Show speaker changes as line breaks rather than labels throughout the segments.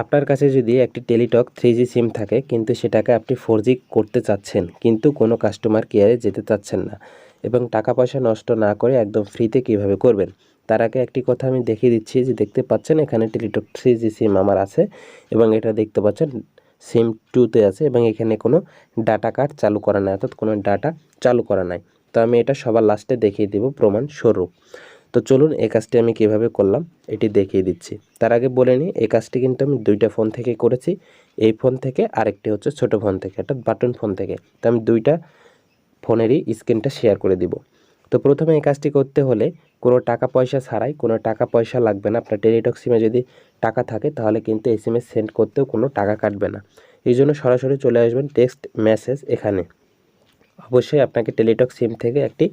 আপনার কাছে যদি একটি টেলিটক 3G সিম থাকে কিন্তু সেটাকে আপনি 4G করতে চাচ্ছেন কিন্তু কোনো কাস্টমার কেয়ারে যেতে চাচ্ছেন না এবং টাকা পয়সা নষ্ট না করে একদম ফ্রিতে কিভাবে করবেন তার আগে একটি কথা আমি দেখিয়ে দিচ্ছি যে দেখতে পাচ্ছেন এখানে টেলিটক 3G সিম আমার আছে এবং এটা দেখতে পাচ্ছেন সিম 2তে আছে এবং এখানে কোনো ডাটা কার্ড চালু করা নাই অর্থাৎ কোনো ডাটা চালু করা নাই। তো আমি এটা সবার লাস্টে দেখিয়ে দেব প্রমাণ স্বরূপ। তো চলুন এই কাজটি আমি কিভাবে করলাম এটি দেখিয়ে দিচ্ছি। তার আগে বলে নিই এই কাজটি কিন্তু আমি দুইটা ফোন থেকে করেছি, এই ফোন থেকে আরেকটি হচ্ছে ছোট ফোন থেকে অর্থাৎ বাটন ফোন থেকে। তো আমি দুইটা ফোনেরই স্ক্রিনটা শেয়ার করে দিব। তো প্রথমে এই কাজটি করতে হলে কোনো টাকা পয়সা ছাড়াই, কোনো টাকা পয়সা লাগবে না। আপনার টেলিটক সিমে যদি টাকা থাকে তাহলে কিন্তু SMS সেন্ড করতেও কোনো টাকা কাটবে না। এই জন্য সরাসরি চলে আসবেন টেক্সট মেসেজ এখানে। অবশ্যই আপনাকে টেলিটক সিম থেকে একটি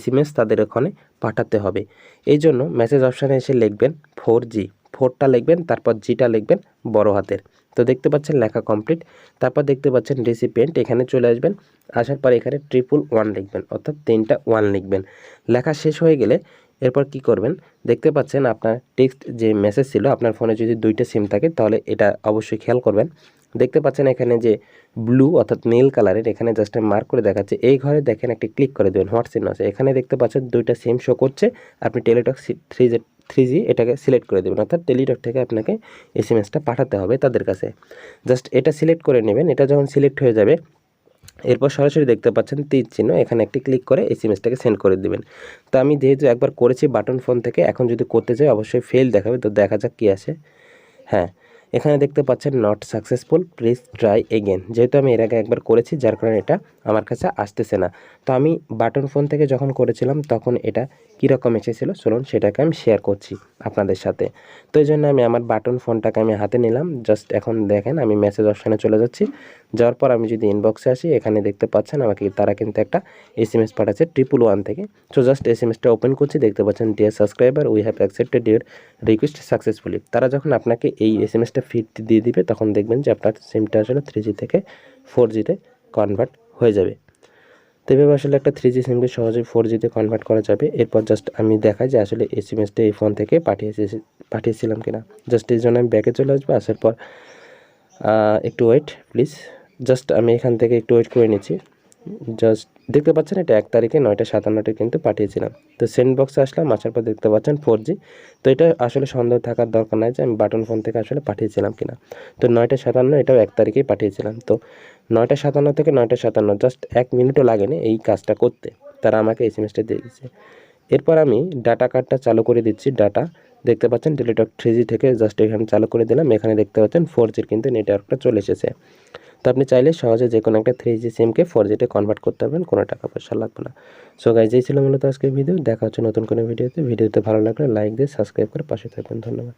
SMS তাদের ওখানে পাঠাতে হবে। এই জন্য মেসেজ অপশানে এসে লিখবেন 4G, 4টা লিখবেন, তারপর জিটা লিখবেন বড় হাতের। তো দেখতে পাচ্ছেন লেখা কমপ্লিট। তারপর দেখতে পাচ্ছেন রেসিপিয়েন্ট, এখানে চলে আসবেন। আসার পর এখানে 111 লিখবেন অর্থাৎ 3টা 1 লিখবেন। লেখা শেষ হয়ে গেলে এরপর কি করবেন, দেখতে পাচ্ছেন আপনার টেক্সট যে মেসেজ ছিল, আপনার ফোনে যদি দুইটা সিম থাকে তাহলে এটা অবশ্যই খেয়াল করবেন। দেখতে পাচ্ছেন এখানে যে ব্লু অর্থাৎ নীল কালারের, এখানে জাস্ট আমি মার্ক করে দেখাচ্ছে, এই ঘরে দেখেন একটি ক্লিক করে দেবেন, হোয়াটসঅ্যাপ আছে এখানে দেখতে পাচ্ছেন দুইটা সিম শো করছে। আপনি টেলিটক 3G এটাকে সিলেক্ট করে দেবেন অর্থাৎ টেলিটক থেকে আপনাকে SMSটা পাঠাতে হবে তাদের কাছে। জাস্ট এটা সিলেক্ট করে নেবেন। এটা যখন সিলেক্ট হয়ে যাবে এরপর সরাসরি দেখতে পাচ্ছেন তীর চিহ্ন, এখানে একটি ক্লিক করে SMSটাকে সেন্ড করে দিবেন। তো আমি যেহেতু একবার করেছি বাটন ফোন থেকে, এখন যদি করতে চাই অবশ্যই ফেল দেখাবে। তো দেখা যাক কী আসে। হ্যাঁ, এখানে দেখতে পাচ্ছেন not successful, please try again. যেহেতু আমি এর আগে একবার করেছি যার কারণে এটা আমার কাছে আসতেছে না। তো আমি বাটন ফোন থেকে যখন করেছিলাম তখন এটা কীরকম এসেছিলো চলুন সেটাকে আমি শেয়ার করছি আপনাদের সাথে। তো এই জন্য আমি আমার বাটন ফোনটাকে আমি হাতে নিলাম। জাস্ট এখন দেখেন আমি মেসেজ অপশানে চলে যাচ্ছি। যাওয়ার পর আমি যদি ইনবক্সে আসি, এখানে দেখতে পাচ্ছেন আমাকে তারা কিন্তু একটা SMS পাঠাচ্ছে 111 থেকে। সো জাস্ট SMSটা ওপেন করছি, দেখতে পাচ্ছেন dear subscriber we have accepted your request successfully. তারা যখন আপনাকে এই SMSটা ফিড দিয়ে দিবে তখন দেখবেন যে আপনার সিমটা আসলে 3G থেকে 4Gতে কনভার্ট হয়ে যাবে। তো এভাবে আসলে একটা 3G সিমকে সহজেই 4Gতে কনভার্ট করা যাবে। এরপর জাস্ট আমি দেখাই যে আসলে SMSটা এই ফোন থেকে পাঠিয়েছিলাম কিনা। জাস্ট এই জন্য আমি ব্যাকে চলে আসবো। আসার পর একটু ওয়েট প্লিজ, জাস্ট আমি এখান থেকে একটু ওয়েট করে নিচ্ছি। জাস্ট দেখতে পাচ্ছেন এটা 1 তারিখে 9:57 কিন্তু পাঠিয়েছিলাম। তো সেন্ড বক্সে আসলাম, আসার পর দেখতে পাচ্ছেন 4G। তো এটা আসলে সন্দেহ থাকার দরকার নাই যে আমি বাটন ফোন থেকে আসলে পাঠিয়েছিলাম কিনা। তো 9:57 এটাও 1 তারিখেই পাঠিয়েছিলাম। তো 9:57 থেকে 9:57 জাস্ট 1 মিনিটও লাগেনি এই কাজটা করতে, তারা আমাকে SMSটা দিয়ে দিচ্ছে। এরপর আমি ডাটা কার্ডটা চালু করে দিচ্ছি। ডাটা দেখতে পাচ্ছেন টেলিটক 3G থেকে জাস্ট এখানে চালু করে দিলাম। এখানে দেখতে পাচ্ছেন 4Gর কিন্তু নেটওয়ার্কটা চলে এসেছে। তো আপনি চাইলে সহজে যে কোনো একটা 3G সিমকে 4Gতে কনভার্ট করতে পারবেন, কোনো টাকা পয়সা লাগবে না। সো গাইজ এই ছিল মূলত আজকের ভিডিও। দেখা হচ্ছে নতুন কোনো ভিডিওতে। ভিডিওতে ভালো লাগলে লাইক দিয়ে সাবস্ক্রাইব করে পাশে থাকবেন। ধন্যবাদ।